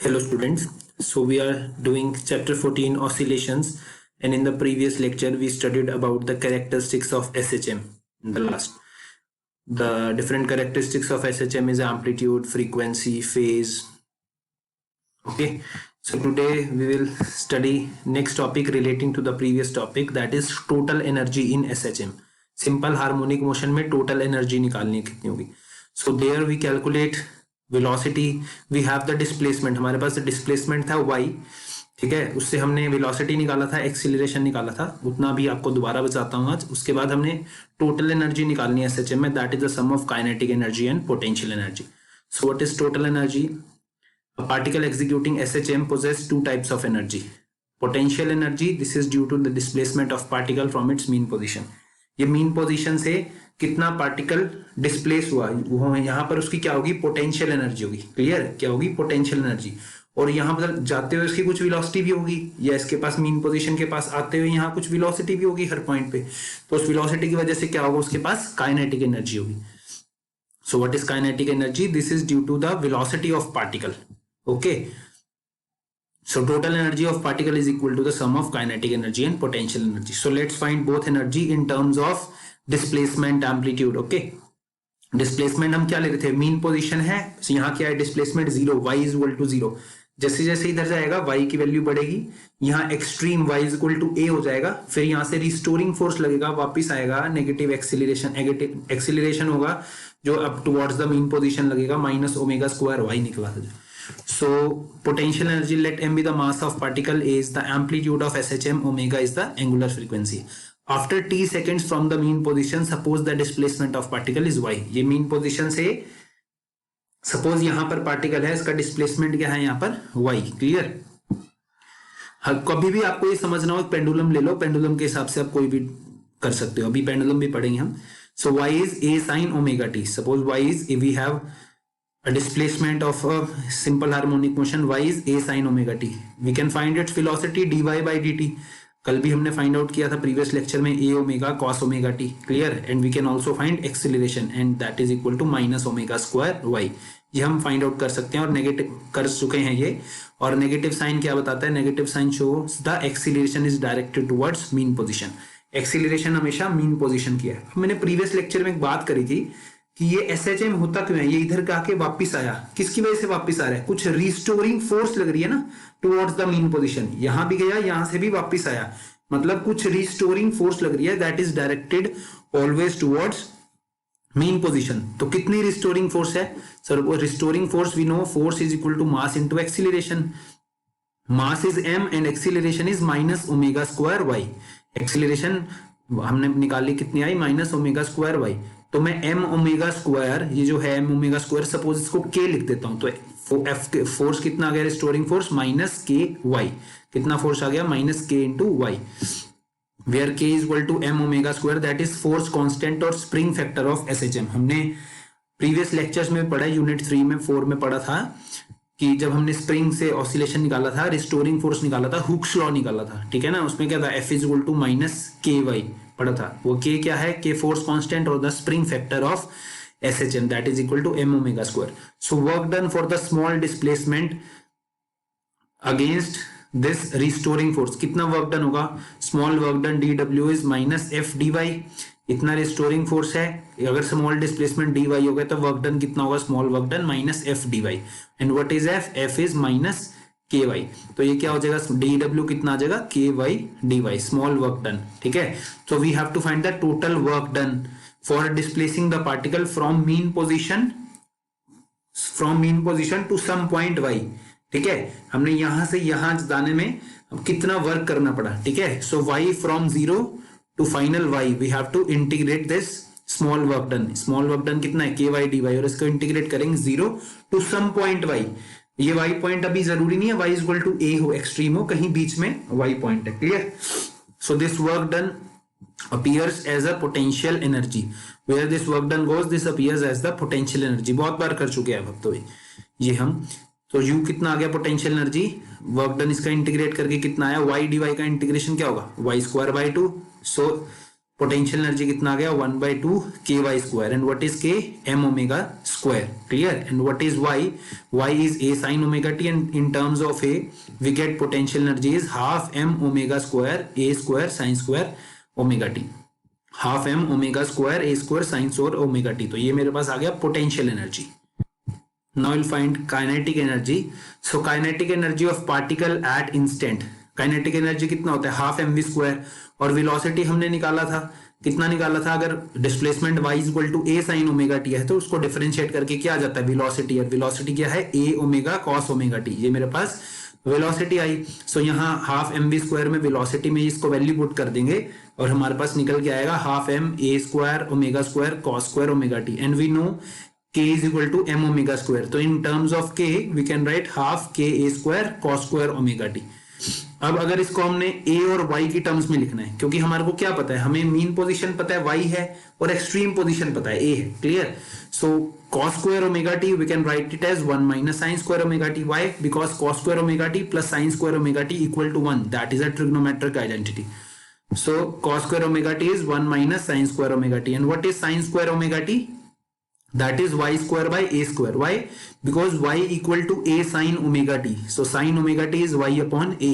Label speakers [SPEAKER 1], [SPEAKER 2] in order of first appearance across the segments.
[SPEAKER 1] Hello students, so we are doing chapter 14 oscillations, and in the previous lecture we studied about the characteristics of SHM. In the last, the different characteristics of SHM is amplitude, frequency, phase. Okay, so today we will study next topic relating to the previous topic, that is total energy in SHM. Simple harmonic motion में total energy निकालनी कितनी होगी. So there we calculate velocity, we have the displacement, हमारे पास displacement था y, ठीक है, उससे हमने वेलोसिटी निकाला था, एक्सीलरेशन निकाला था, उतना भी आपको दोबारा बताता हूँ आज. उसके बाद हमने टोटल एनर्जी निकालनी है एसएचएम में, that is the sum of kinetic energy and potential energy. So what is total energy? A particle executing SHM possesses two types of energy. Potential energy, this is due to the displacement of particle from its mean position. ये mean position से कितना particle displace हुआ, वो यहाँ पर उसकी क्या होगी, पोटेंशियल एनर्जी होगी. क्लियर? क्या होगी? Potential energy. और यहाँ पर जाते हुए उसकी कुछ वेलोसिटी भी होगी, या इसके पास मीन पोजीशन के पास आते हुए यहाँ कुछ वेलोसिटी भी होगी हर पॉइंट पे. तो उस वेलोसिटी की वजह से क्या होगा, उसके पास काइनेटिक एनर्जी होगी. So what is kinetic energy? This is due to the velocity of particle. Okay, so total energy of particle is equal to the sum of kinetic energy and potential energy. So let's find both energy in terms of displacement, amplitude. Okay, displacement हम क्या ले रहे थे, mean position है, so यहाँ क्या है, displacement 0, y is equal to 0. जैसे जैसे इधर जाएगा y की वैल्यू बढ़ेगी, यहाँ extreme y is equal to a हो जाएगा, फिर यहाँ से रिस्टोरिंग फोर्स लगेगा, वापिस आएगा नेगेटिव एक्सीलरेशन होगा जो up towards the mean position लगेगा, माइनस ओमेगा स्क्वायर y निकला था. So potential energy, let m be the mass of particle, a is the amplitude of SHM, omega is the angular frequency. After t seconds from the mean position, suppose the displacement of particle is y. ये mean position से suppose यहाँ पर particle है, इसका displacement क्या है यहाँ पर y. Clear? कभी भी आपको ये समझना हो, पेंडुलम ले लो, पेंडुलम के हिसाब से आप कोई भी कर सकते हो, अभी पेंडुलम भी पढ़ेंगे हम. So y is a sin omega t. Suppose y is, if we have a displacement of a simple harmonic motion, y is a sin omega t. We can find its velocity dy by dt. कल भी हमने find out किया था previous lecture में, a omega cos omega t. Clear? And we can also find acceleration, and that is equal to minus omega square y. ये हम find out कर सकते हैं, और नेगेटिव कर चुके हैं ये. और नेगेटिव साइन क्या बताता है? Negative sign shows the acceleration is directed towards mean position. Acceleration हमेशा मीन पोजीशन की है. मैंने प्रीवियस लेक्चर में एक बात करी थी कि ये एसएचएम होता क्यों है, ये इधर का के वापस आया, किसकी वजह से वापस आ रहा है? कुछ रिस्टोरिंग फोर्स लग रही है ना टुवर्ड्स द मीन पोजीशन. यहां भी गया, यहां से भी वापस आया, मतलब कुछ रिस्टोरिंग फोर्स लग रही है, that is directed always towards mean position. तो कितनी रिस्टोरिंग फोर्स है सर? वो restoring force we know, force is equal to mass into acceleration. Mass is m and acceleration is minus omega square y. Acceleration हमने निकाली कितनी आई, minus omega square y. तो मैं m ओमेगा स्क्वायर, ये जो है m ओमेगा स्क्वायर, सपोज इसको k लिख देता हूं, तो f फोर्स कितना आ गया, restoring force minus k y. कितना फोर्स आ गया? Minus k into y, where k is equal to m omega square, that is force constant और स्प्रिंग फैक्टर ऑफ SHM. हमने प्रीवियस लेक्चर्स में पढ़ा, यूनिट 3 में 4 में पढ़ा था कि जब हमने स्प्रिंग से ऑसिलेशन निकाला था, रिस्टोरिंग फोर्स निकाला था, हुक्स लॉ निकाला था, ठीक है ना. उसमें क्या था, F is equal to minus के वाई पढ़ा था. वो K क्या है? K फोर्स कांस्टेंट और the spring factor of SHM, that is equal to m omega square. So work done for the small displacement against this restoring force, कितना work done होगा? Small work done dw is minus f d y. इतना restoring force है, अगर small displacement dy हो गया तो work done कितना होगा? Small work done minus f d y. And what is f? f is minus के वाई. तो ये क्या हो जाएगा? dw कितना आ जाएगा? K y d y, small work done. ठीक है, तो we have to find the total work done for displacing the particle from mean position to some point y. ठीक है, हमने यहां से यहां जाने में कितना वर्क करना पड़ा. ठीक है, so y from 0 to final y, we have to integrate this small work done. Small work done कितना है? के वाई डी वाई, और इसको इंटीग्रेट करेंगे 0 टू सम पॉइंट y. ये y पॉइंट अभी जरूरी नहीं है y इक्वल टू a हो, एक्सट्रीम हो, कहीं बीच में y पॉइंट है. Clear? So this work done appears as a potential energy. Where this work done goes, this appears as the potential energy. बहुत बार कर चुके हैं भक्तों ये हम. तो u कितना आ गया? Potential energy. वर्क डन इसका इंटीग्रेट करके कितना आया? y dy का इंटीग्रेशन क्या होगा? y square by 2. So potential energy कितना आ गया 1/2 ky square and what is k m omega square. Clear? And what is y is a sin omega t, and in terms of a we get potential energy is half m omega square a square sin square omega t, half m omega square a square sin square omega t. तो ये मेरे पास आ गया potential energy. Now we'll find kinetic energy. So kinetic energy of particle at instant. Kinetic energy कितना होता है half M V square, और velocity हमने निकाला था, कितना निकाला था, अगर displacement y equal to A sine omega T है तो उसको डिफरेंशिएट करके क्या आ जाता है वेलोसिटी, और वेलोसिटी क्या है ए ओमेगा कॉस ओमेगा टी. ये मेरे पास वेलोसिटी आई. सो यहाँ हाफ एम वी स्क्वायर में वेलोसिटी में इसको वैल्यू पुट कर देंगे और हमारे पास निकल के आएगा half M A square omega square cos square omega T, and we know k is equal to m omega square. तो in terms of k we can write half k a square cos square omega t. अब अगर इसको हमने a और y की terms में लिखना है, क्योंकि हमारे को क्या पता है, हमें मीन पोजीशन पता है y है और एक्सट्रीम पोजीशन पता है a है. Clear? So cos square omega t we can write it as 1 minus sin square omega t. Why? Because cos square omega t plus sin square omega t equal to 1. That is a trigonometric identity. So cos square omega t is 1 minus sin square omega t. And what is sin square omega t? That is y square by a square. Why? Because y equal to a sin omega t. So sin omega t is y upon a,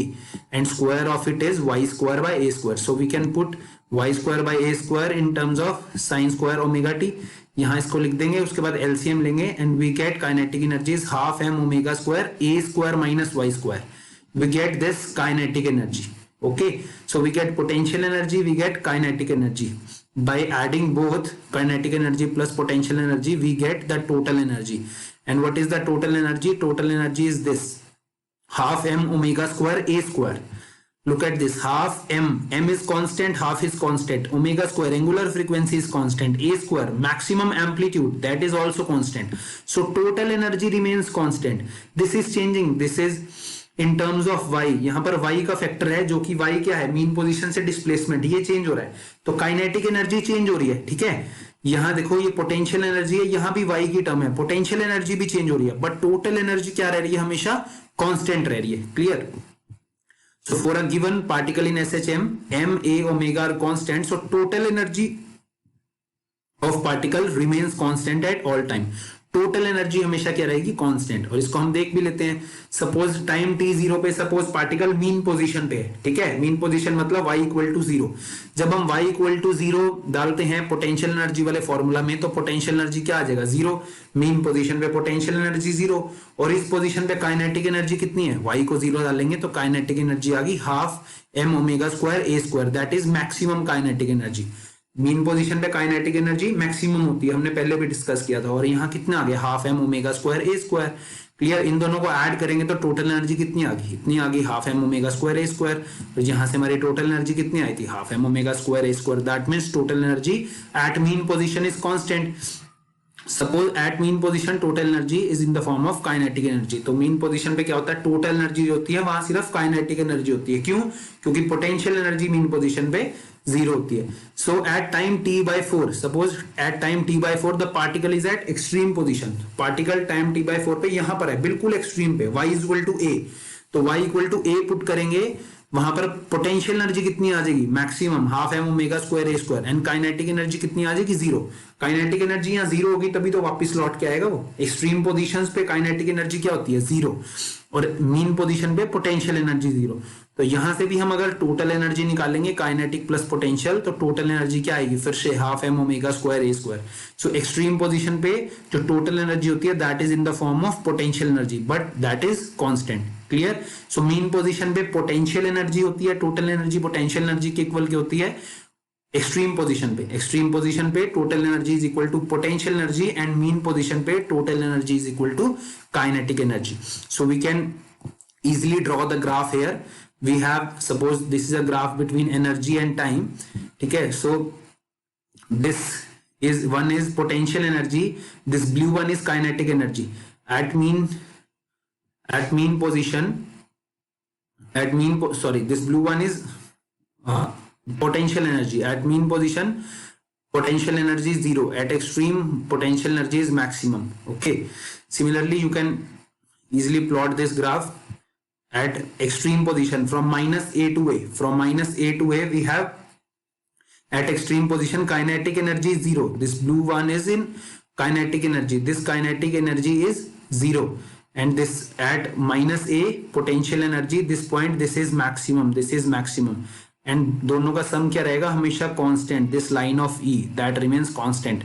[SPEAKER 1] and square of it is y square by a square. So we can put y square by a square in terms of sin square omega t. यहाँ इसको लिख देंगे, उसके बाद LCM लेंगे, and we get kinetic energy is half m omega square a square minus y square. We get this kinetic energy. Okay, so we get potential energy, we get kinetic energy. By adding both kinetic energy plus potential energy we get the total energy. And what is the total energy? Total energy is this half m omega square a square. Look at this, half m is constant, half is constant, omega square angular frequency is constant, a square maximum amplitude that is also constant. So total energy remains constant. This is changing, this is in terms of y. यहां पर y का factor है जो कि y क्या है mean position से displacement, ये चेंज हो रहा है, तो काइनेटिक एनर्जी चेंज हो रही है. ठीक है, यहां देखो ये पोटेंशियल एनर्जी है, यहां भी y की टर्म है, पोटेंशियल एनर्जी भी चेंज हो रही है, बट टोटल एनर्जी क्या रह रही है, हमेशा कांस्टेंट रह रही है. Clear? So for a given particle in SHM m a omega are constant, so total energy of particle remains constant at all time. Total energy हमेशा क्या रहेगी, कांस्टेंट. और इसको हम देख भी लेते हैं. सपोज टाइम t0 पे सपोज पार्टिकल मीन पोजीशन पे है. ठीक है, मीन पोजीशन मतलब y इक्वल टू 0. जब हम y इक्वल टू 0 डालते हैं पोटेंशियल एनर्जी वाले फॉर्मूला में, तो पोटेंशियल एनर्जी क्या आ जाएगा 0. मीन पोजीशन पे पोटेंशियल एनर्जी 0, और इस पोजीशन पे काइनेटिक एनर्जी कितनी है, y को 0 डालेंगे तो काइनेटिक एनर्जी आ गई half m omega square a square. That is maximum kinetic energy. Mean position पे काइनेटिक एनर्जी मैक्सिमम होती है, हमने पहले भी डिस्कस किया था. और यहाँ कितना आ गया half m omega square a square. Clear? इन दोनों को ऐड करेंगे तो टोटल एनर्जी कितनी आ गई, इतनी आ गई half m omega square a square. तो यहाँ से हमारी टोटल एनर्जी कितनी आई थी, half m omega square a square. That means total energy at mean position is constant. Suppose at mean position total energy is in the form of kinetic energy. तो mean position पे क्या होता है, total energy जो होती है वहां सिर्फ काइनेटिक एनर्जी होती है. क्यों? क्योंकि पोटेंशियल एनर्जी मीन पोजीशन पे 0 होती है. So at time t/4, suppose at time t/4 the particle is at extreme position. Particle time t/4 पे यहां पर है, बिल्कुल एक्सट्रीम पे, y is equal to a. तो y equal to a put करेंगे, वहां पर पोटेंशियल एनर्जी कितनी आ जाएगी, maximum half m omega square a square. And kinetic energy कितनी आ जाएगी 0. काइनेटिक एनर्जी यहाँ 0 होगी तभी तो वापस लौट के आएगा वो. एक्सट्रीम पोजीशंस पे काइनेटिक एनर्जी क्या होती है 0, और मीन पोजीशन पे पोटेंशियल एनर्जी 0. तो यहां से भी हम अगर टोटल एनर्जी निकालेंगे काइनेटिक प्लस पोटेंशियल, तो टोटल एनर्जी क्या आएगी फिर से half m omega square a square. So extreme position पे जो टोटल एनर्जी होती है that is in the form of potential energy, but that is constant. Clear? So mean position पे पोटेंशियल एनर्जी होती है, टोटल एनर्जी पोटेंशियल एनर्जी के equal की होती है. एक्सट्रीम पोजीशन पे total energy is equal to potential energy, and mean position पे total energy is equal to kinetic energy. So we can easily draw the graph here. We have, suppose this is a graph between energy and time. ठीक है, so this is one is potential energy, this blue one is kinetic energy. At mean position, sorry, this blue one is potential energy. At mean position potential energy is 0, at extreme potential energy is maximum. Okay, similarly you can easily plot this graph. At extreme position from minus a to a, we have At extreme position, kinetic energy is 0. This blue one is in kinetic energy. This kinetic energy is 0. And this at minus a potential energy, this point, this is maximum. This is maximum. And दोनों का सम क्या रहेगा? हमेशा constant. This line of E that remains constant.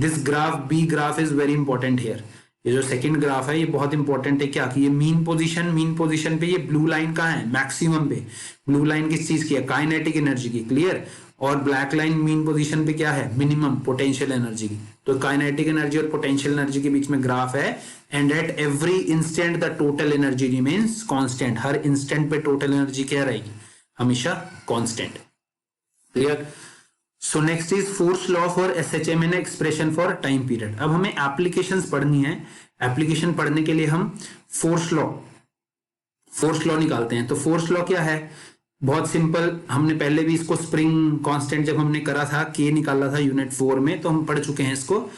[SPEAKER 1] This graph B graph is very important here. ये जो second graph है ये बहुत इंपॉर्टेंट है। क्या कि ये मीन पोजीशन पे ये ब्लू लाइन कहाँ है? मैक्सिमम पे। ब्लू लाइन किस चीज की है? काइनेटिक एनर्जी की। क्लियर? और ब्लैक लाइन मीन पोजीशन पे क्या है? मिनिमम पोटेंशियल एनर्जी की। तो काइनेटिक एनर्जी और पोटेंशियल एनर्जी के बीच में ग्राफ है। And at every instant the total energy remains constant. Her instant पे टोटल एनर्जी क्या रहेगी? हमेशा constant. Clear? So next is force law for SHM in expression for time period. अब हमें एप्लीकेशंस पढ़नी है। एप्लीकेशन पढ़ने के लिए हम फोर्स लॉ निकालते हैं। तो फोर्स लॉ क्या है? बहुत सिंपल। हमने पहले भी इसको स्प्रिंग कांस्टेंट जब हमने करा था, के निकाला था यूनिट 4 में, तो हम पढ़ चुके हैं इसको।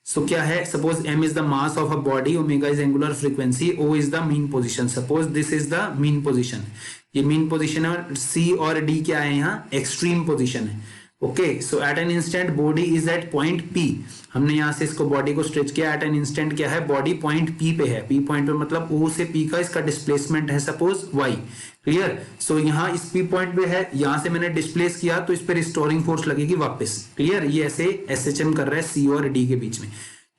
[SPEAKER 1] सो क्या है? Suppose m is the mass of a body, omega is angular frequency, o is the mean position. Suppose this is the mean position. ये मीन पोजीशन है। c और d क्या है? यहाँ एक्सट्रीम पोजीशन है। Okay, so at an instant body is at point P। हमने यहाँ से इसको बॉडी को स्ट्रेच किया। एट एन इंस्टेंट क्या है? बॉडी पॉइंट P पे है। P पॉइंट पे मतलब O से P का इसका डिस्प्लेसमेंट है सपोज y। क्लियर? सो यहाँ इस P पॉइंट पे है, यहाँ से मैंने डिस्प्लेस किया तो इस पे रिस्टोरिंग फोर्स लगेगी वापस। क्लियर? ये ऐसे SHM कर रहा है C और D के बीच में।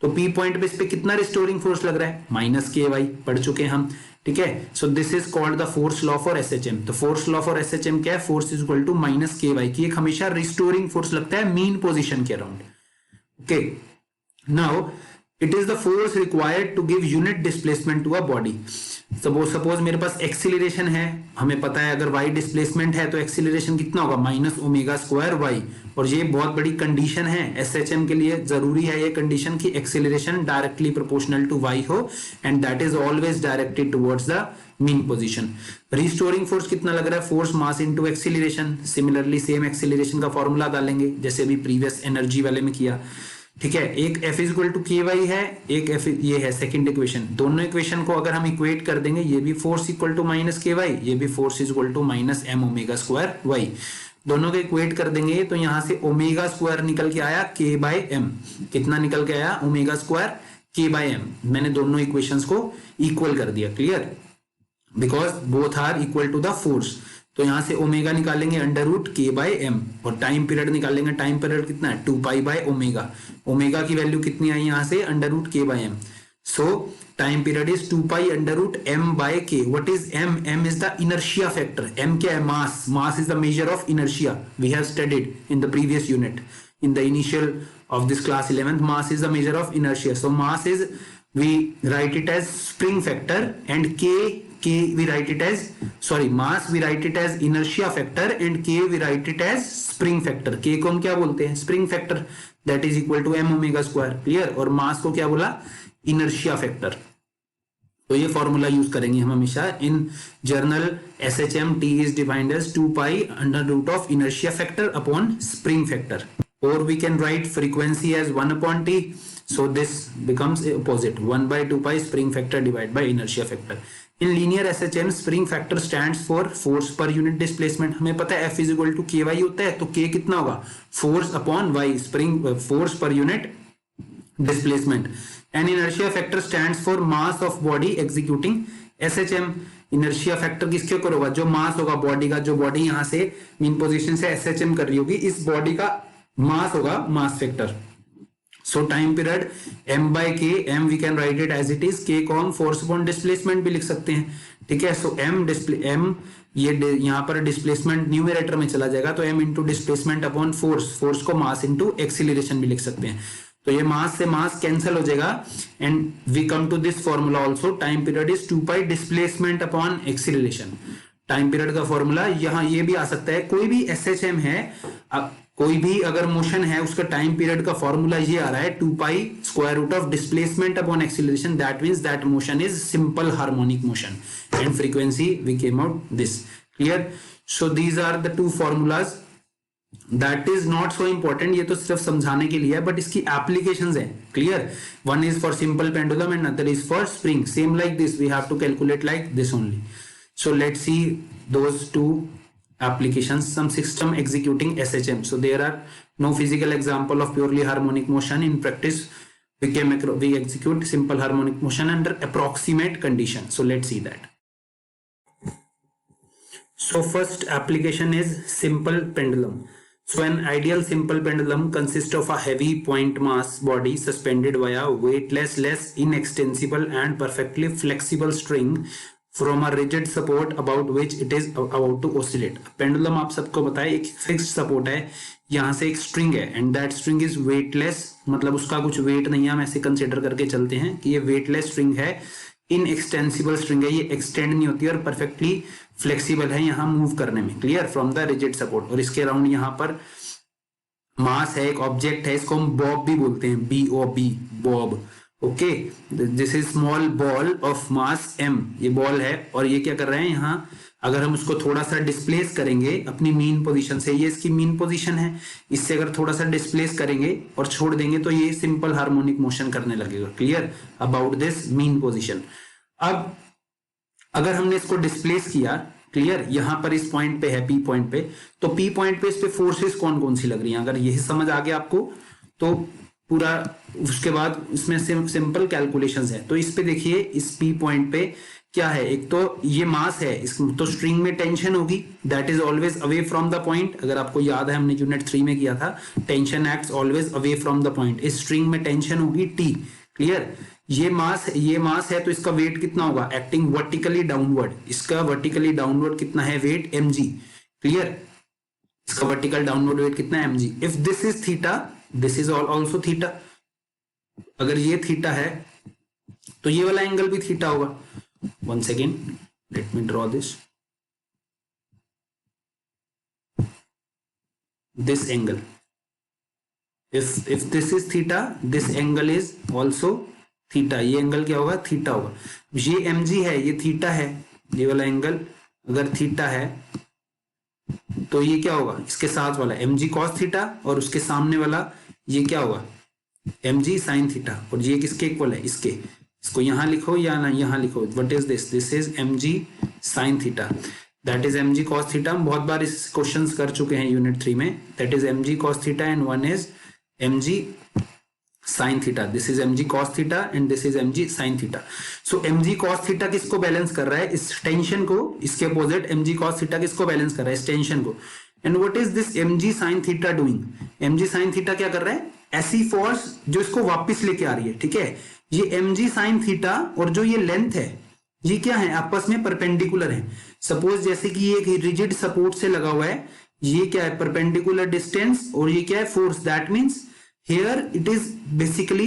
[SPEAKER 1] तो P पॉइंट पे इस पे कितना रिस्टोरिंग फोर्स लग रहा है? Minus KY। पढ़ चुके हैं हम। ठीक है? So this is called the force law for SHM. तो फोर्स लॉ फॉर एसएचएम क्या है? Force is equal to minus KY की एक हमेशा रिस्टोरिंग फोर्स लगता है मीन पोजीशन के around. Okay, now it is the force required to give unit displacement to a body. Suppose मेरे पास एक्सीलरेशन है। हमें पता है अगर y डिस्प्लेसमेंट है तो एक्सीलरेशन कितना होगा? Minus omega square y। और ये बहुत बड़ी कंडीशन है एसएचएम के लिए। जरूरी है ये कंडीशन कि acceleration directly proportional to y हो and that is always directed towards the mean position. Restoring force कितना लग रहा है? Force mass into acceleration. Similarly same acceleration का फॉर्मूला डालेंगे जैसे अभी प्रीवियस एनर्जी वाले में किया। ठीक है? एक F is equal to KY है, एक F ये है सेकंड इक्वेशन। दोनों इक्वेशन को अगर हम इक्वेट कर देंगे, ये भी force equal to minus KY, ये भी force is equal to minus M omega square Y। दोनों को इक्वेट कर देंगे तो यहां से ओमेगा स्क्वायर निकल के आया K बाय M। कितना निकल के आया? Omega square K by M। मैंने दोनों इक्वेशंस को इक्वल कर दिया। Clear? Because both are equal to the force. तो यहां से ओमेगा निकालेंगे under root K by M और टाइम पीरियड निकालेंगे। टाइम पीरियड कितना है? 2 बाय ओमेगा। ओमेगा की वैल्यू कितनी आई यहां से? Under root K by M। So time period is 2 under root M by K। What is M? M is the inertia factor. M क्या है? Mass. Mass is the measure of inertia. We have studied in the previous unit in the initial of this class 11th. Mass is the measure of inertia. So mass is, we write it as spring factor, and K we write it as, sorry, mass we write it as inertia factor and K we write it as spring factor. K को हम क्या बोलते हैं? spring factor, that is equal to M omega square. Clear? और mass को क्या बोला? inertia factor. तो ये फॉर्मूला यूज करेंगे हम हमेशा इन journal SHM। T is defined as 2 pi under root of inertia factor upon spring factor. Or we can write frequency as 1 upon T. So this becomes opposite, 1 by 2 pi spring factor divided by inertia factor. In linear SHM, spring factor stands for force per unit displacement. हमें पता है F is equal to KY होता है, तो K कितना होगा? Force upon Y, spring force per unit displacement. And inertia factor stands for mass of body executing SHM. Inertia factor किसके ऊपर होगा? जो मास होगा बॉडी का, जो बॉडी यहाँ से मीन पोजीशन से SHM कर रही होगी, इस बॉडी का मास होगा mass factor. So time period M by K, M we can write it as it is, K को हम फोर्स अपॉन डिस्प्लेसमेंट भी लिख सकते हैं। ठीक है? सो M ये यहाँ पर डिस्प्लेसमेंट न्यूमरेटर में चला जाएगा, तो M into displacement upon force, force को मास इंटू एक्सीलरेशन भी लिख सकते हैं। तो ये मास से मास कैंसिल हो जाएगा and we come to this formula also. Time period is 2 pi displacement upon acceleration. Time period का फॉर्मूला यहाँ ये भी आ सकता है। कोई भी SHM है, कोई भी अगर मोशन है, उसका टाइम पीरियड का फॉर्मूला ये आ रहा है 2 pi square root of displacement upon acceleration. That means that motion is simple harmonic motion and frequency we came out this. Clear? So these are the two formulas. That is not so important, ये तो सिर्फ समझाने के लिए है, but इसकी applications है। Clear? One is for simple pendulum and other is for spring. Same like this we have to calculate like this only. So let's see those two applications, some system executing SHM. So there are no physical example of purely harmonic motion in practice. We execute simple harmonic motion under approximate condition. So let's see that. So first application is simple pendulum. So an ideal simple pendulum consists of a heavy point mass body suspended via weightless, less inextensible and perfectly flexible string from a rigid support about which it is about to oscillate. Pendulum आप सबको पता है एक fixed support है, यहाँ से एक string है and that string is weightless, मतलब उसका कुछ weight नहीं है, हम ऐसे consider करके चलते हैं कि ये weightless string है, inextensible string है, ये extend नहीं होती और perfectly फ्लेक्सिबल है यहाँ मूव करने में, clear, from the rigid support. और इसके अराउंड यहाँ पर मास है, एक ऑब्जेक्ट है, इसको हम बॉब भी बोलते हैं, BOB, Bob, okay. This is small ball of mass M, ये बॉल है और ये क्या कर रहे हैं यहाँ, अगर हम उसको थोड़ा सा डिस्प्लेस करेंगे अपनी मीन पोजीशन से, ये इसकी मीन पोजीशन है, इससे अगर थोड़ा सा डिस्प्लेस करेंगे और छोड़ देंगे तो ये सिंपल हार्मोनिक मोशन करने लगेगा, clear about this mean position. अब अगर हमने इसको डिस्प्लेस किया, क्लियर, यहां पर इस पॉइंट पे है P पॉइंट पे, तो P पॉइंट पे इस पे फोर्सेस कौन कौन सी लग रही हैं, अगर यही समझ आ गया आपको तो पूरा, उसके बाद इसमें सिंपल कैलकुलेशंस है। तो इस पे देखिए, इस P पॉइंट पे क्या है, एक तो ये मास है, इस तो स्ट्रिंग में टेंशन होगी, that is always away from the point. अगर आपको याद है हमने यूनिट 3 में किया था, tension acts always away from the point, इस स्ट्रिंग में टेंशन होगी T, क्लियर। ये मास है तो इसका वेट कितना होगा, एक्टिंग वर्टिकली डाउनवर्ड, इसका वर्टिकली डाउनवर्ड कितना है वेट, mg, क्लियर, इसका वर्टिकल डाउनवर्ड वेट कितना है mg। If this is theta, this is also theta, अगर ये थीटा है तो ये वाला एंगल भी थीटा होगा। One second, let me draw this angle, if this is theta, this angle is also theta, ये एंगल क्या होगा, थीटा होगा। ये mg है, ये थीटा है, ये वाला एंगल अगर थीटा है तो ये क्या होगा, इसके साथ वाला mg cos थीटा और उसके सामने वाला ये क्या होगा, mg sin थीटा, और ये किसके इक्वल है, इसके, इसको यहां लिखो या ना यहां लिखो, what is this, this is mg sin theta, that is mg cos theta. हम बहुत बार इस क्वेश्चंस कर चुके हैं यूनिट 3 में, that is mg cos theta and one is mg sin theta, this is mg cos theta and this is mg sin theta. So mg cos theta किसको balance कर रहा है, इस टेंशन को, इसके अपोजिट mg cos थीटा किसको balance कर रहा है, इस टेंशन को। And what is this mg sin theta doing, mg sin theta क्या कर रहा है, ऐसी फोर्स जो इसको वापस लेके आ रही है, ठीक है। ये mg sin थीटा और जो ये लेंथ है ये क्या है, आपस में परपेंडिकुलर है। सपोज जैसे कि ये एक रिजिड सपोर्ट से लगा हुआ है, ये क्या है, परपेंडिकुलर डिस्टेंस, और ये क्या है, force, that means here it is basically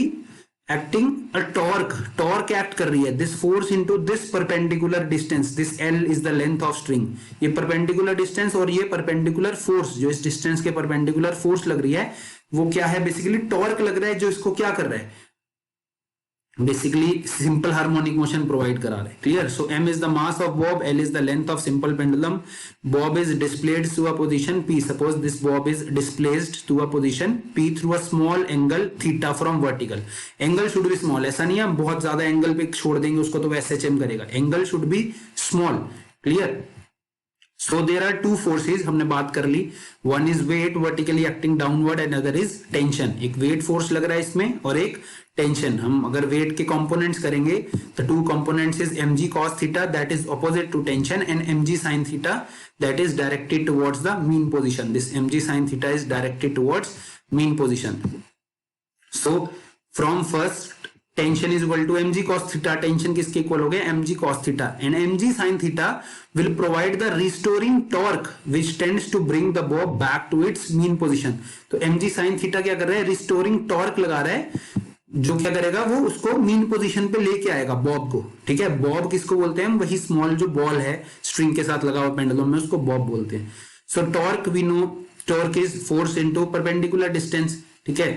[SPEAKER 1] acting a torque act कर रही है, this force into this perpendicular distance, this L is the length of string, ये perpendicular distance और ये perpendicular force जो इस distance के perpendicular force लग रही है वो क्या है, basically torque लग रहा है जो इसको क्या कर रहा है, basically simple harmonic motion provide करा रहे, clear. So m is the mass of Bob, L is the length of simple pendulum, Bob is displayed through a position P, suppose this Bob is displaced through a position P through a small angle theta from vertical, angle should be small, ऐसा नहीं है हम बहुत ज्यादा angle पे छोड़ देंगे उसको तो SHM करेगा, angle should be small, clear. So there are two forces, हमने बात कर ली, one is weight vertically acting downward and other is tension, एक वेट फोर्स लग रहा है इसमें और एक टेंशन। हम अगर वेट के कंपोनेंट्स करेंगे तो two components is mg cos theta that is opposite to tension and mg sin theta that is directed towards the mean position, this mg sin theta is directed towards mean position. So from first tension is equal to mg cos theta, tension किसके equal हो गया, mg cos theta, and mg sin theta will provide the restoring torque which tends to bring the bob back to its mean position। तो mg sin theta क्या कर रहा है, restoring torque लगा रहा है जो क्या करेगा, वो उसको मीन पोजीशन पे लेके आएगा बॉब को, ठीक है। बॉब किसको बोलते हैं, वही स्मॉल जो बॉल है स्ट्रिंग के साथ लगा हुआ पेंडुलम में, उसको बॉब बोलते हैं। So torque we know, torque is force into perpendicular distance, ठीक है।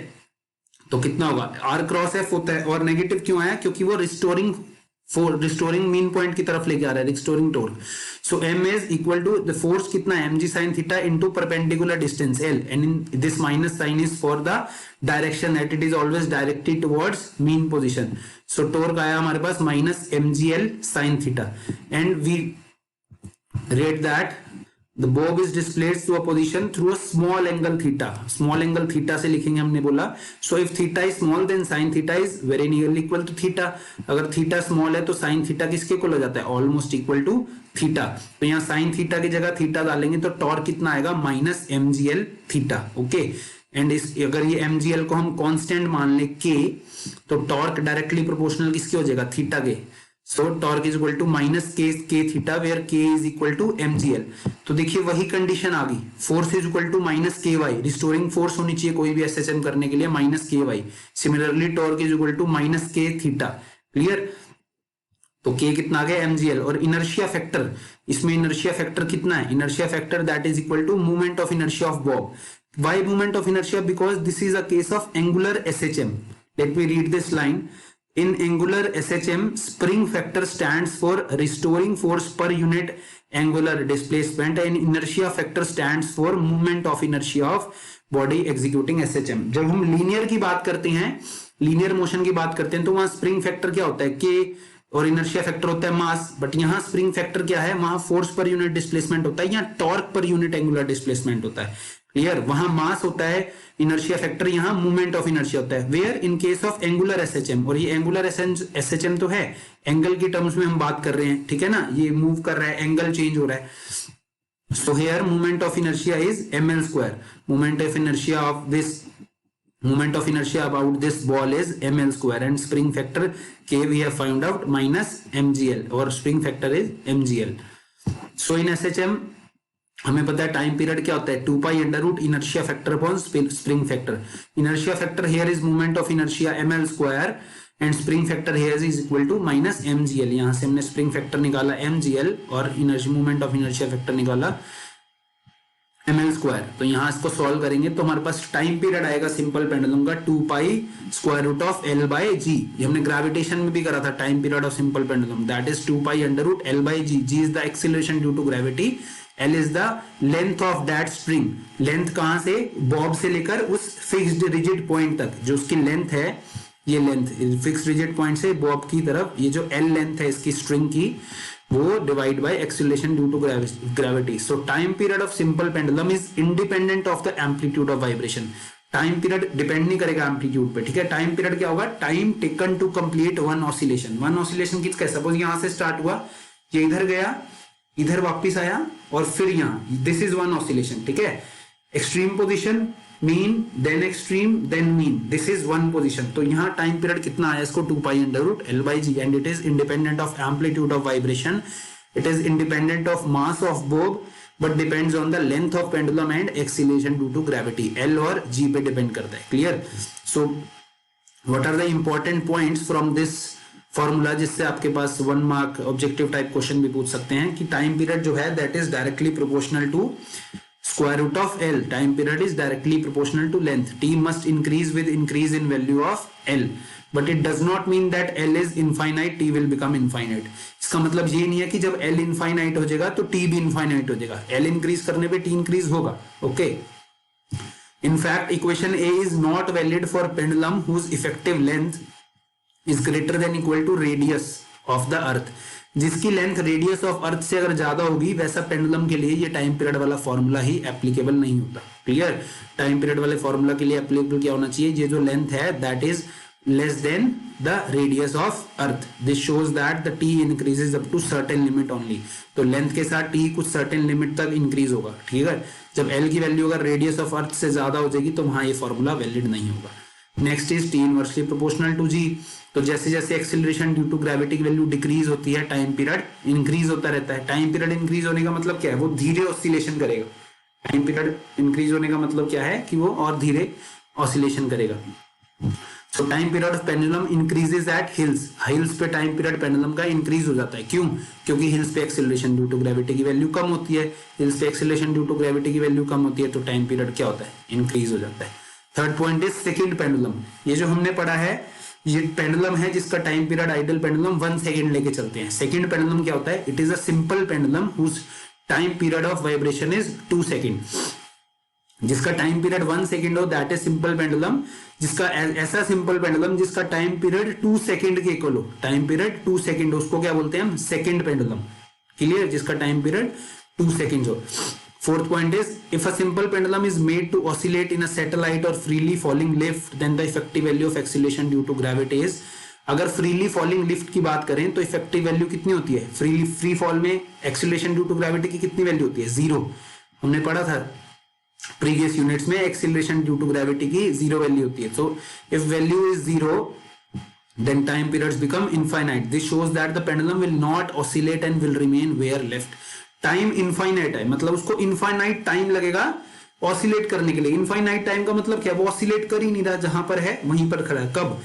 [SPEAKER 1] तो कितना होगा, आर क्रॉस एफ होता है, और नेगेटिव क्यों आया, क्योंकि वो रिस्टोरिंग मीन पॉइंट की तरफ लेके आ रहा है, restoring torque. So m is equal to the force कितना है, mg sin theta into perpendicular distance L, and in this minus sine is for the direction that it is always directed towards mean position. So torque आया हमारे पास minus mgl sin theta, and we rate that The bob is displaced to a position through a small angle theta. Small angle theta से लिखेंगे हमने बोला. So if theta is small then sin theta is very nearly equal to theta. अगर theta small है तो sin theta किसके equal हो जाता है? Almost equal to theta. तो यहाँ sin theta की जगह theta डालेंगे तो टॉर्क कितना आएगा? Minus mgl theta. Okay. And इस अगर ये mgl को हम कांस्टेंट मान ले k, तो टॉर्क डायरेक्टली प्रोपोर्शनल किसके हो जाएगा? Theta K. So torque is equal to minus K theta where K is equal to mgl. तो देखिए वही कंडीशन आ गई. Force is equal to minus के वाई. रिस्टोरिंग फोर्स होनी चाहिए कोई भी एसएचएम करने के लिए माइनस के Y. Similarly torque is equal to minus K theta. Clear. तो के कितना आ गया? mgl. और इनर्शिया फैक्टर, इसमें इनर्शिया फैक्टर कितना है? Inertia factor that is equal to movement of inertia of bob. Why movement of inertia? Because this is a case of angular SHM. Let me read this line. In angular SHM, spring factor stands for restoring force per unit angular displacement and inertia factor stands for movement of inertia of body executing SHM. जब हम linear की बात करते हैं, linear motion की बात करते हैं, तो वहां स्प्रिंग फैक्टर क्या होता है? K. और इनर्शिया फैक्टर होता है मास. बट यहाँ स्प्रिंग फैक्टर क्या है? वहां फोर्स पर यूनिट डिस्प्लेसमेंट होता है, यहाँ torque per unit angular displacement होता है. क्लियर. वहां मास होता है, इनर्शिया फैक्टर यहाँ मूवमेंट ऑफ इनर्शिया होता है. Where in case of angular SHM. और ये एंगुलर एसएचएम तो है, एंगल की टर्म्स में हम बात कर रहे हैं. ठीक है ना. ये मूव कर रहा है, एंगल चेंज हो रहा है. So here movement of inertia is ml square. Movement of inertia of this moment of inertia about this ball is ml square and spring factor k we have found out minus mgl or spring factor is mgl. so in SHM हमें पता है time period क्या होता है? 2 pi under root inertia factor upon spring factor. Inertia factor here is movement of inertia ml square and spring factor here is equal to minus mgl. यहां से हमने spring factor निकाला mgl और inertia movement of inertia factor निकाला ml square. तो यहां इसको solve करेंगे तो हमारे पास टाइम पीरियड आएगा सिंपल पेंडुलम का 2 pi square root of l by g. ये हमने ग्रेविटेशन में भी करा था. Time period of simple pendulum that is 2 pi under root l by g. g is the acceleration due to gravity, l is the length of that spring. Length कहां से? Bob से लेकर उस फिक्स्ड रिजिड पॉइंट तक जो उसकी length है. ये लेंथ फिक्स्ड रिजिड पॉइंट से बॉब की तरफ, ये जो l लेंथ है इसकी स्ट्रिंग की, वो divide by acceleration due to gravity. So time period of simple pendulum is independent of the amplitude of vibration. Time period depend नहीं करेगा एम्पलीट्यूड पे. ठीक है. टाइम पीरियड क्या होगा? Time taken to complete one oscillation. One oscillation किसका? Suppose यहां से स्टार्ट हुआ, ये इधर गया, इधर वापिस आया और फिर यहां. This is one oscillation. ठीक है. Extreme position, mean, then extreme, then mean. This is one position. तो यहाँ टाइम पीरियड कितना आया इसको? 2 pi under root l by G. And it is independent of amplitude of vibration. It is independent of mass of bob but depends on the length of pendulum and acceleration due to gravity. l और g पे depend करता है. Clear. So what are the important points from this formula, जिससे आपके पास 1 mark objective type question भी पूछ सकते हैं कि टाइम पीरियड जो है that is directly proportional to square root of L. Time period is directly proportional to length. T must increase with increase in value of L. But it does not mean that L is infinite, T will become infinite. इसका मतलब ये नहीं है कि जब L infinite हो जाएगा तो T भी infinite हो जाएगा. L increase करने पे T increase होगा. Okay. In fact, equation A is not valid for pendulum whose effective length is greater than equal to radius of the earth. जिसकी लेंथ रेडियस ऑफ अर्थ से अगर ज्यादा होगी वैसा पेंडुलम के लिए ये टाइम पीरियड वाला फॉर्मूला ही एप्लीकेबल नहीं होता. क्लियर. टाइम पीरियड वाले फॉर्मूला के लिए एप्लीकेबल क्या होना चाहिए? ये जो लेंथ है that is less than the radius of earth. This shows that the T increases up to certain limit only. तो लेंथ के साथ टी कुछ सर्टेन लिमिट तक इंक्रीज होगा. ठीक है. जब एल की वैल्यू अगर रेडियस ऑफ अर्थ से ज्यादा हो जाएगी तो वहां ये फॉर्मूला वैलिड नहीं होगा. Next is T inversely proportional to g. तो जैसे जैसे एक्सीलरेशन ड्यू टू ग्रेविटी की वैल्यू डिक्रीज होती है टाइम पीरियड इंक्रीज होता रहता है. टाइम पीरियड इंक्रीज होने का मतलब क्या है? वो धीरे ऑसिलेशन करेगा. टाइम पीरियड इंक्रीज होने का मतलब क्या है? कि वो और धीरे ऑसिलेशन करेगा. सो time period of pendulum increases at hills. Hills पे टाइम पीरियड पेंडुलम का इंक्रीज हो जाता है. क्यों? क्योंकि हिल्स पे एक्सीलरेशन ड्यू टू ग्रेविटी की वैल्यू कम होती है. हिल्स पे एक्सीलरेशन ड्यू टू ग्रेविटी की वैल्यू कम होती है तो टाइम पीरियड क्या होता है? इंक्रीज हो जाता है. Third point is second pendulum. ये जो हमने पढ़ा है ये पेंडुलम है जिसका time period ideal pendulum 1 second लेके चलते हैं. सेकंड पेंडुलम क्या होता है? It is a simple pendulum whose time period of vibration is 2 second. जिसका टाइम पीरियड 1 सेकंड हो दैट इज सिंपल पेंडुलम. जिसका ऐसा सिंपल पेंडुलम जिसका टाइम पीरियड 2 सेकंड के इक्वल हो. टाइम पीरियड 2 सेकंड उसको क्या बोलते हैं हम? Second pendulum. क्लियर. जिसका टाइम पीरियड 2 सेकंड हो. Fourth point is, if a simple pendulum is made to oscillate in a satellite or freely falling lift, then the effective value of acceleration due to gravity is, अगर freely falling lift की बात करें तो effective value कितनी होती है? Free fall में acceleration due to gravity की कितनी वैल्यू होती है? 0। हमने पढ़ा था प्रीवियस यूनिट्स में, एक्सीलरेशन ड्यू टू ग्रेविटी की 0 वैल्यू होती है। So if value is 0, then time periods become infinite. This shows that the pendulum will not oscillate and will remain where left. Time infinite है, मतलब उसको infinite time लगेगा oscillate करने के लिए। इनफाइनाइट टाइम का मतलब क्या? वो ऑसिलेट कर ही नहीं रहा, जहां पर है वहीं पर खड़ा है। कब?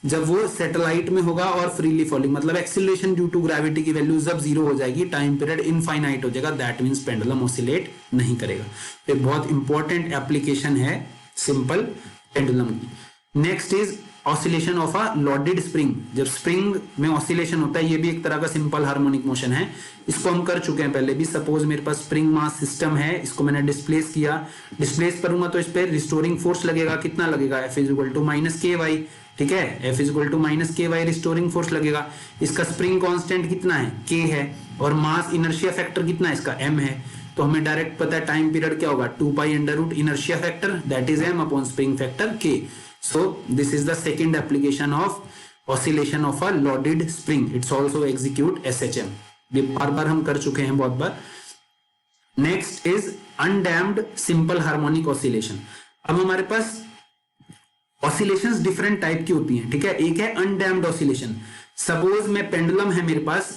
[SPEAKER 1] जब वो सैटेलाइट में होगा और फ्रीली फॉलिंग, मतलब एक्सीलरेशन ड्यू टू ग्रेविटी की वैल्यू जब 0 हो जाएगी, टाइम पीरियड इनफाइनाइट हो जाएगा, दैट मींस पेंडुलम ऑसिलेट नहीं करेगा। तो बहुत इंपॉर्टेंट एप्लीकेशन है सिंपल पेंडुलम की। Next is oscillation of a loaded spring. जब स्प्रिंग में ऑसिलेशन होता है, ये भी एक तरह का सिंपल हार्मोनिक मोशन है। इसको हम कर चुके हैं पहले भी। सपोज मेरे पास स्प्रिंग मास सिस्टम है, इसको मैंने डिस्प्लेस किया, डिस्प्लेस करूंगा तो इस पे रिस्टोरिंग फोर्स लगेगा। कितना लगेगा? F = -ky, ठीक है, F = -ky रिस्टोरिंग फोर्स लगेगा। इसका स्प्रिंग कांस्टेंट कितना है? k है, और मास इनर्शिया फैक्टर कितना है इसका? m है। तो हमें डायरेक्ट पता है टाइम पीरियड क्या होगा? 2π inertia factor, that is m upon spring factor k। So this is the second application of oscillation of a loaded spring. It's also execute SHM. ये बार हम कर चुके हैं बहुत बार। Next is undamped simple harmonic oscillation. अब हमारे पास oscillations different type की होती हैं, ठीक है। एक है undamped oscillation. Suppose मैं पेंडुलम है मेरे पास,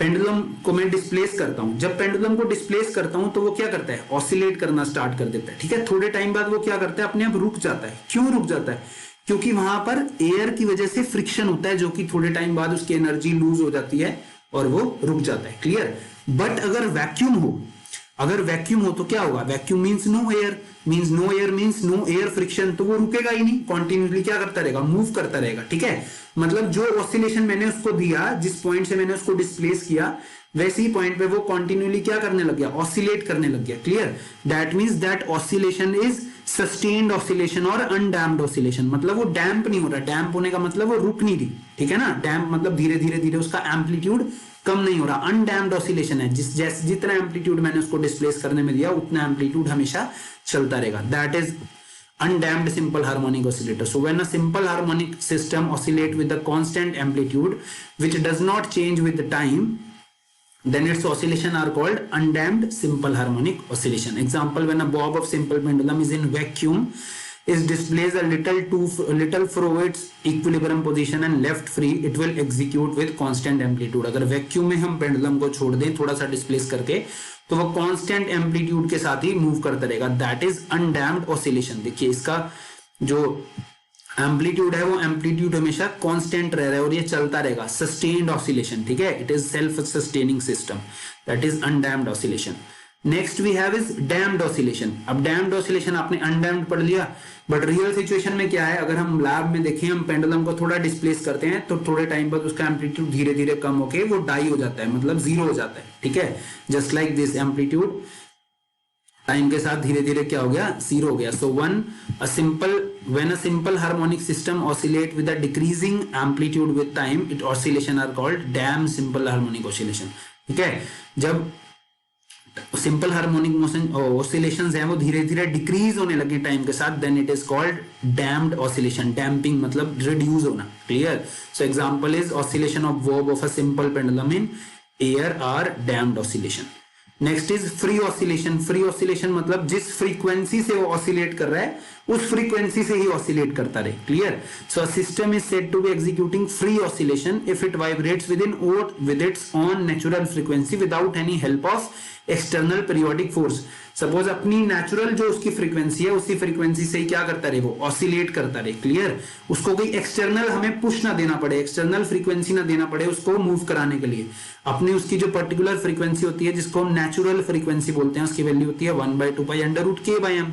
[SPEAKER 1] पेंडुलम को मैं डिस्प्लेस करता हूं। जब पेंडुलम को डिस्प्लेस करता हूं तो वो क्या करता है? ऑसिलेट करना स्टार्ट कर देता है, ठीक है। थोड़े टाइम बाद वो क्या करता है? अपने आप रुक जाता है। क्यों रुक जाता है? क्योंकि वहां पर एयर की वजह से फ्रिक्शन होता है, जो कि थोड़े टाइम बाद उसकी एनर्जी लूज हो जाती है और वो रुक जाता है। क्लियर? बट अगर वैक्यूम हो, अगर वैक्यूम हो तो क्या होगा? Vacuum means no air, means no air friction, तो वो रुकेगा ही नहीं, कॉन्टिन्यूसली क्या करता रहेगा? मूव करता रहेगा, ठीक है। मतलब जो ऑसिलेशन मैंने उसको दिया, जिस पॉइंट से मैंने उसको डिस्प्लेस किया, वैसे ही पॉइंट पे वो कॉन्टिन्यूसली क्या करने लग गया? ऑसिलेट करने लग गया। Clear? That means that oscillation is sustained oscillation और अनडैम्प्ड ऑसिलेशन। मतलब वो डैम्प नहीं हो रहा। डैम्प होने का मतलब वो रुक नहीं रही, ठीक है ना। डैम्प मतलब धीरे धीरे उसका एम्पलीट्यूड कम नहीं हो रहा। अनडैम्प्ड ऑसिलेशन है, जितना एम्पलीट्यूड मैंने उसको डिस्प्लेस करने में दिया, उतना एम्पलीट्यूड हमेशा चलता रहेगा। That is undamped simple harmonic oscillator. So when a simple harmonic system oscillate with a constant amplitude which does not change with the time, then its oscillation are called undamped simple harmonic oscillation. Example, when a bob of simple pendulum is in vacuum, is displaced a little from its equilibrium position and left free, it will execute with constant amplitude. अगर vacuum में हम pendulum को छोड़ दें थोड़ा सा displace करके, तो वो कांस्टेंट एम्पलीट्यूड के साथ ही मूव करता रहेगा। That is undamped oscillation. देखिए इसका जो एम्पलीट्यूड है वो एम्पलीट्यूड हमेशा कांस्टेंट रह रहा है और ये चलता रहेगा। सस्टेन्ड ऑसिलेशन, ठीक है, it is self sustaining system, that is undamped oscillation. Next we have is damped oscillation. अब डैम्प्ड ऑसिलेशन आपने अनडैम्प्ड पढ़ लिया, बट रियल सिचुएशन में क्या है? अगर हम लैब में देखें, हम पेंडुलम को थोड़ा डिस्प्लेस करते हैं तो थोड़े टाइम बाद उसका एम्पलीट्यूड धीरे धीरे कम होके वो डाई हो जाता है, मतलब 0 हो जाता है, ठीक है। Just like this, amplitude time के साथ धीरे धीरे क्या हो गया? 0 हो गया। सो when a simple harmonic system oscillate with a decreasing amplitude with time, it oscillation are called damped simple harmonic oscillation, ठीक है। जब सिंपल हार्मोनिक मोशन ऑसिलेशंस हैं वो धीरे धीरे डिक्रीज होने लगे टाइम के साथ, then it is called damped oscillation. Damping मतलब रिड्यूस होना। Clear? So example is oscillation of verb of a simple pendulum in air are damped oscillation. Next is free oscillation. Free oscillation मतलब जिस frequency से वो oscillate कर रहा है उस फ्रीक्वेंसी से ही ऑसिलेट करता रहे। Clear? So a system is said to be executing free oscillation if it vibrates with its own natural frequency without any help of external periodic force. Suppose अपनी नेचुरल जो उसकी फ्रीक्वेंसी है उसी frequency से ही क्या करता रहे? वो ऑसिलेट करता रहे। क्लियर? उसको कोई एक्सटर्नल हमें पुश ना देना पड़े, एक्सटर्नल फ्रीक्वेंसी ना देना पड़े उसको मूव कराने के लिए। अपनी उसकी जो पर्टिकुलर फ्रीक्वेंसी होती है जिसको हम नेचुरल फ्रीक्वेंसी बोलते हैं, उसकी वैल्यू होती है 1/2π√k/m,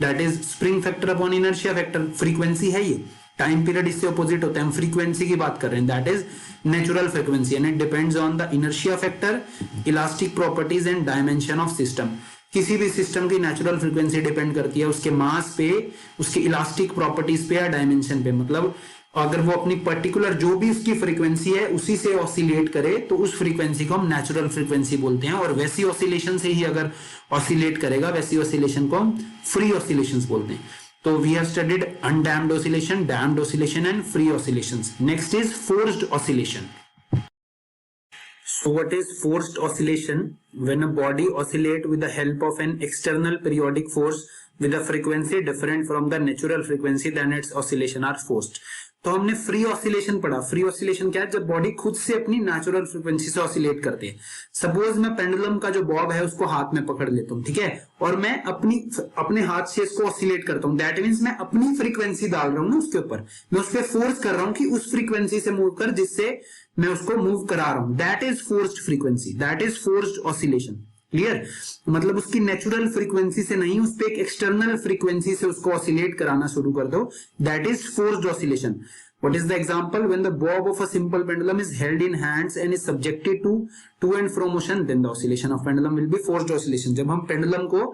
[SPEAKER 1] that is spring factor upon inertia factor. Frequency है ये, टाइम पीरियड इससे ऑपोजिट होता है, हम फ्रीक्वेंसी की बात कर रहे हैं, that is natural frequency and it depends on the inertia factor, elastic properties and dimension of system. किसी भी सिस्टम की नेचुरल फ्रीक्वेंसी डिपेंड करती है उसके मास पे, उसके इलास्टिक प्रॉपर्टीज पे या डायमेंशन पे। मतलब
[SPEAKER 2] अगर वो अपनी पर्टिकुलर जो भी उसकी फ्रीक्वेंसी है उसी से ऑसिलेट करे तो उस फ्रीक्वेंसी को हम नेचुरल फ्रीक्वेंसी बोलते हैं, और वैसी ऑसिलेशन से ही अगर ऑसिलेट करेगा वैसी ऑसिलेशन को हम फ्री ऑसिलेशंस बोलते हैं। तो we have studied undamped oscillation, damped oscillation and free oscillations. Next is forced oscillation. So what is forced oscillation? When a body oscillate with the help of an external periodic force with a frequency different from the natural frequency, then its oscillation are forced. तो हमने free oscillation पढ़ा। Free oscillation क्या है? जब body खुद से अपनी natural frequency से ऑसिलेट करते हैं। सपोज मैं पेंडुलम का जो बॉब है उसको हाथ में पकड़ लेता हूं, ठीक है, और मैं अपने हाथ से इसको ऑसिलेट करता हूं। दैट मीन्स मैं अपनी फ्रीक्वेंसी डाल रहा हूं ना उसके ऊपर, मैं उस पर फोर्स कर रहा हूं कि उस फ्रीक्वेंसी से मूव कर जिससे मैं उसको मूव करा रहा हूं। That is forced frequency, that is forced oscillation. Clear? मतलब उसकी नेचुरल फ्रीक्वेंसी से नहीं, उस पर एक एक्सटर्नल फ्रीक्वेंसी से उसको ऑसिलेट कराना शुरू कर दो। That is forced oscillation. What is the example? When the bob of a simple pendulum is held in hands and is subjected to and fro motion, then the oscillation of pendulum will be forced oscillation. जब हम pendulum को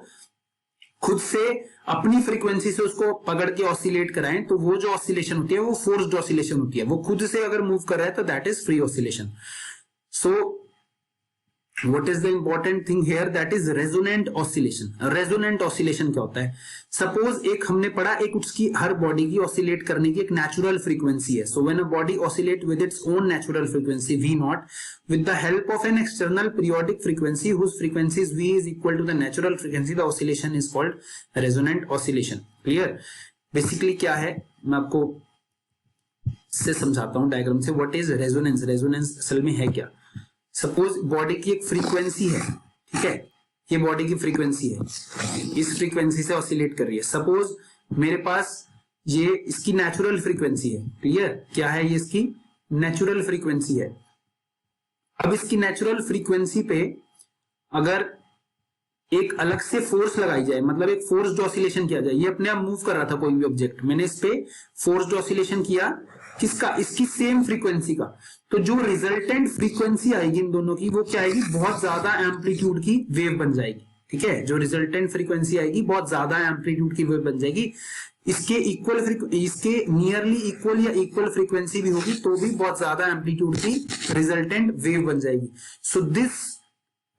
[SPEAKER 2] खुद से अपनी frequency से उसको पकड़ के ऑसिलेट कराएं तो वो जो ऑसिलेशन होती है वो फोर्स्ड ऑसिलेशन होती है। वो खुद से अगर मूव कर रहा है तो that is free oscillation. So what is the important thing here? That is resonant oscillation. resonant oscillation क्या होता है? सपोज एक हमने पढ़ा, एक उसकी हर बॉडी की ऑसिलेट करने की एक नेचुरल फ्रीक्वेंसी है। So when a body oscillate with its own natural frequency v not with the help of an external periodic frequency whose frequency is v is equal to the natural frequency, the oscillation is called resonant oscillation. clear? Basically क्या है मैं आपको से समझाता हूं diagram से। What is resonance? Resonance असल में है क्या? सपोज बॉडी की एक फ्रीक्वेंसी है, ठीक है, ये बॉडी की फ्रीक्वेंसी है, इस फ्रीक्वेंसी से ऑसिलेट कर रही है। सपोज मेरे पास ये इसकी नेचुरल फ्रीक्वेंसी है, क्लियर? क्या है ये? इसकी नेचुरल फ्रीक्वेंसी है। अब इसकी नेचुरल फ्रीक्वेंसी पे अगर एक अलग से फोर्स लगाई जाए, मतलब एक फोर्स्ड ऑसिलेशन किया जाए, ये अपने आप मूव कर रहा था कोई भी ऑब्जेक्ट, मैंने इस पे फोर्स्ड ऑसिलेशन किया, किसका? इसकी सेम फ्रीक्वेंसी का, तो जो रिजल्टेंट फ्रीक्वेंसी आएगी इन दोनों की वो क्या आएगी? बहुत ज्यादा एम्पलीट्यूड की वेव बन जाएगी। ठीक है, जो रिजल्टेंट फ्रीक्वेंसी आएगी बहुत ज्यादा एम्पलीट्यूड की वेव बन जाएगी। इसके इसके नियरली इक्वल या इक्वल फ्रीक्वेंसी भी होगी तो भी बहुत ज्यादा एम्पलीट्यूड की रिजल्टेंट वेव बन जाएगी। So this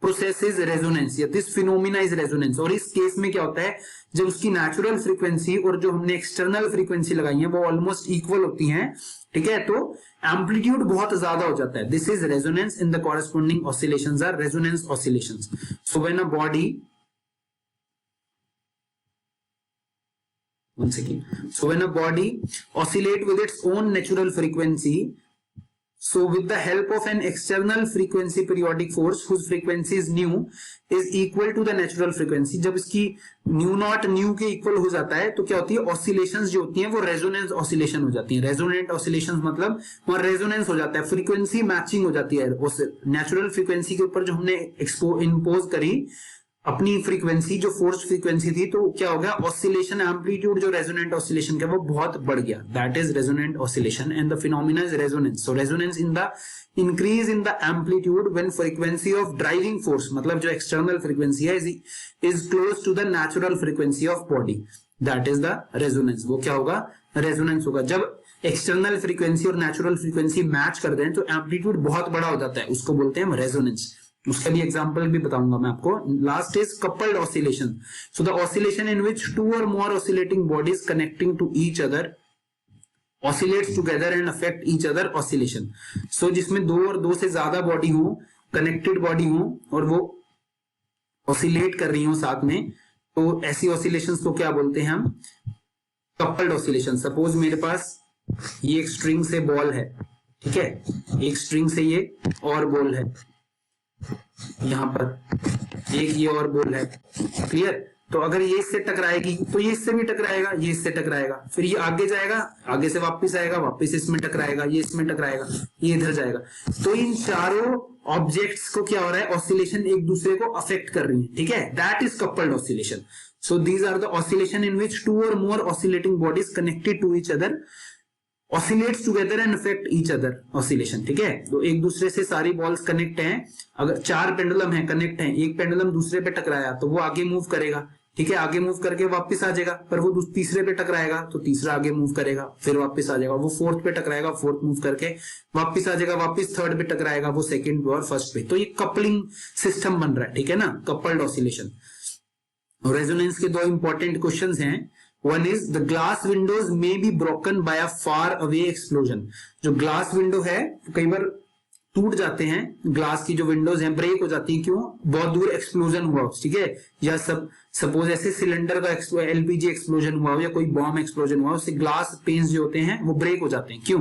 [SPEAKER 2] process is resonance या दिस फिनोमिना इज रेजोनेंस। और इस केस में क्या होता है, जब उसकी नेचुरल फ्रीक्वेंसी और जो हमने एक्सटर्नल फ्रीक्वेंसी लगाई है वो ऑलमोस्ट इक्वल होती हैं, ठीक है, तो एम्पलीट्यूड बहुत ज्यादा हो जाता है। This is resonance in the corresponding oscillations R resonance oscillations. So when a body once again, so when a body oscillate with its own natural frequency, so with the help of an external frequency periodic force whose frequency is nu is equal to the natural frequency, जब इसकी new not new के equal हो जाता है तो क्या होती है, ऑसिलेशंस जो होती हैं वो रेजोनेंस ऑसिलेशन हो जाती हैं। रेजोनेंट ऑसिलेशंस मतलब वहां रेजोनेंस हो जाता है, फ्रीक्वेंसी मैचिंग हो जाती है नेचुरल फ्रीक्वेंसी के ऊपर जो हमने इम्पोज करी अपनी फ्रीक्वेंसी, जो फोर्स फ्रीक्वेंसी थी, तो क्या हो गया, ऑसिलेशन एम्पलीट्यूड जो रेजोनेंट ऑसिलेशन का वो बहुत बढ़ गया। That is resonant oscillation and the phenomena is resonance. So resonance in the increase in the amplitude when frequency of driving force, मतलब जो एक्सटर्नल फ्रीक्वेंसी है, is close to the natural frequency of body, that is the resonance. वो क्या होगा, resonance होगा। जब external frequency और natural frequency match कर दें तो एम्पलीट्यूड बहुत बड़ा हो जाता है, उसको बोलते हैं हम रेजोनेंस। उसका भी एग्जांपल भी बताऊंगा मैं आपको। Last is coupled oscillation. So the oscillation in which two or more oscillating bodies connecting to each other oscillates together and affect each other oscillation. So जिसमें दो और दो से ज्यादा बॉडी हो, कनेक्टेड बॉडी हो और वो ऑसिलेट कर रही हो साथ में, तो ऐसी ऑसिलेशंस को क्या बोलते हैं हम, कपल्ड ऑसिलेशन। सपोज मेरे पास ये एक स्ट्रिंग से बॉल है, ठीक है, एक स्ट्रिंग से ये और बॉल है, यहां पर एक ये और बॉल है, क्लियर। तो अगर ये इससे टकराएगी तो ये इससे भी टकराएगा, ये इससे टकराएगा, फिर ये आगे जाएगा, आगे से वापस आएगा, वापस इसमें टकराएगा, ये इसमें टकराएगा, ये इधर जाएगा। तो इन चारों ऑब्जेक्ट्स को क्या हो रहा है, ऑसिलेशन एक दूसरे को अफेक्ट कर रही है, ठीक है, that is coupled oscillation. So these are the oscillation in which two or more oscillating bodies connected to each other oscillates together and affect each other oscillation, ठीक है। तो एक दूसरे से सारी बॉल्स कनेक्ट हैं, अगर चार पेंडुलम है कनेक्ट हैं, एक पेंडुलम दूसरे पे टकराया तो वो आगे मूव करेगा, ठीक है, आगे मूव करके वापस आ जाएगा, पर वो तीसरे पे टकराएगा तो तीसरा आगे मूव करेगा, फिर वापस आ जाएगा, वो फोर्थ पे टकराएगा, फोर्थ मूव करके वापस आ जाएगा, वापस थर्ड पे टकराएगा, वो सेकंड पे और फर्स्ट पे। तो ये कपलिंग सिस्टम बन रहा है, ठीक है ना, कपल्ड ऑसिलेशन। रेजोनेंस के दो इंपॉर्टेंट क्वेश्चंस हैं। One is the glass Windows may be broken by a far away explosion. जो ग्लास विंडो है कई बार टूट जाते हैं, ग्लास की जो विंडोज हैं ब्रेक हो जाती हैं, क्यों, बहुत दूर एक्सप्लोजन हुआ हो, ठीक है, या सपोज ऐसे सिलेंडर का एलपीजी एक्सप्लोजन हुआ हो या कोई बॉम्ब एक्सप्लोजन हुआ हो, उससे ग्लास पेन्स जो होते हैं वो ब्रेक हो जाते हैं। क्यों?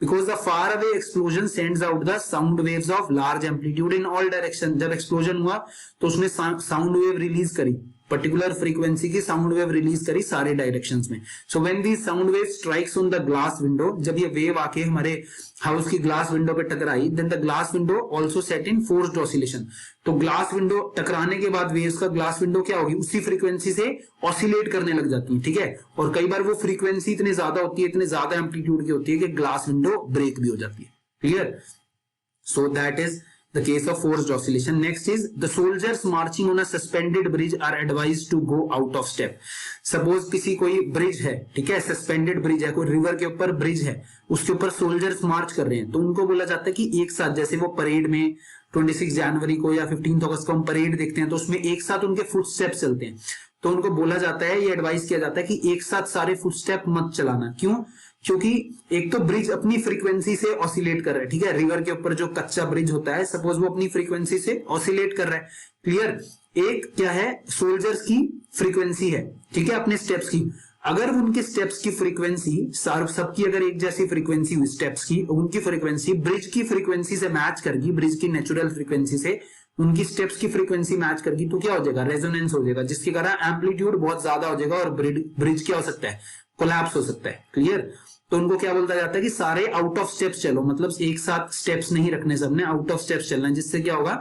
[SPEAKER 2] Because the far away explosion sends out the sound waves of large amplitude in all direction. जब एक्सप्लोजन हुआ तो उसने साउंड वेव रिलीज करी, पर्टिकुलर फ्रीक्वेंसी की साउंड वेव रिलीज करी सारे डायरेक्शंस में। So when the sound wave strikes on the glass window, जब ये वेव आके हमारे हाउस की ग्लास विंडो पे टकराई, then the glass window also set in forced oscillation. तो ग्लास विंडो टकराने के बाद वेव्स का ग्लास विंडो क्या होगी, उसी फ्रीक्वेंसी से ऑसिलेट करने लग जाती है, ठीक है। और कई बार वो फ्रीक्वेंसी इतनी ज्यादा होती है, इतने ज्यादा एम्पलीट्यूड की होती है कि ग्लास विंडो ब्रेक भी हो जाती है, clear. So that is the case of forced oscillation. Next is the soldiers marching on a suspended bridge are advised to go out of step. Suppose किसी कोई ब्रिज है, ठीक है, सस्पेंडेड ब्रिज है, कोई रिवर के ऊपर ब्रिज है, उसके ऊपर सोल्जर्स मार्च कर रहे हैं, तो उनको बोला जाता है कि एक साथ, जैसे वो परेड में 26 जनवरी को या 15 अगस्त को हम परेड देखते हैं तो उसमें एक साथ उनके फुटस्टेप चलते हैं, तो उनको बोला जाता है, ये एडवाइस किया जाता है कि एक साथ सारे फुटस्टेप मत चलाना। क्यों? क्योंकि एक तो ब्रिज अपनी फ्रीक्वेंसी से ऑसिलेट कर रहा है, ठीक है, रिवर के ऊपर जो कच्चा ब्रिज होता है सपोज वो अपनी फ्रीक्वेंसी से ऑसिलेट कर रहा है, क्लियर। एक क्या है, सोल्जर्स की फ्रीक्वेंसी है, ठीक है, अपने स्टेप्स की। अगर उनके स्टेप्स की फ्रीक्वेंसी सबकी अगर एक जैसी फ्रीक्वेंसी हुई स्टेप्स की, उनकी फ्रीक्वेंसी ब्रिज की फ्रीक्वेंसी से मैच करगी, ब्रिज की नेचुरल फ्रीक्वेंसी से उनकी स्टेप्स की फ्रीक्वेंसी मैच करगी, तो क्या हो जाएगा, रेजोनेंस हो जाएगा, जिसके कारण एम्पलीट्यूड बहुत ज्यादा हो जाएगा और ब्रिज क्या हो सकता है, कोलैप्स हो सकता है, क्लियर। तो उनको क्या बोलता जाता है कि सारे आउट ऑफ स्टेप्स चलो, मतलब एक साथ स्टेप्स नहीं रखने, सबने आउट ऑफ स्टेप्स चलना है, जिससे क्या होगा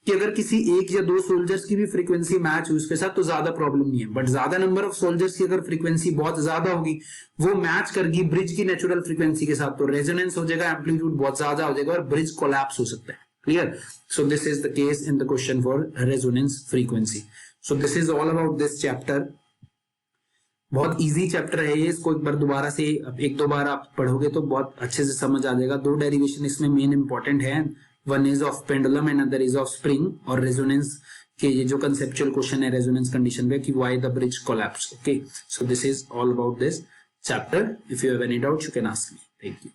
[SPEAKER 2] कि अगर किसी एक या दो सोल्जर्स की भी फ्रीक्वेंसी मैच हुई उसके साथ तो ज्यादा प्रॉब्लम नहीं है, बट ज्यादा नंबर ऑफ सोल्जर्स की अगर फ्रीक्वेंसी बहुत ज्यादा होगी, वो मैच करगी ब्रिज की नेचुरल फ्रीक्वेंसी के साथ, तो रेजोनेंस हो जाएगा, एम्पलीट्यूड बहुत ज्यादा हो जाएगा और ब्रिज कोलैप्स हो सकता है, clear. So this is the case in the question for resonance frequency. So this is all about this chapter. बहुत इजी चैप्टर है ये, इसको एक बार दोबारा से एक दो बार आप पढ़ोगे तो बहुत अच्छे से समझ आ जाएगा। दो डेरिवेशन इसमें मेन इंपॉर्टेंट है, one is of pendulum and other is of spring, और रेजोनेंस के ये जो कंसेप्चुअल क्वेश्चन है रेजोनेंस कंडीशन पे कि why the bridge collapse. Okay, so this is all about this chapter. If you have any doubt you can ask me. Thank you.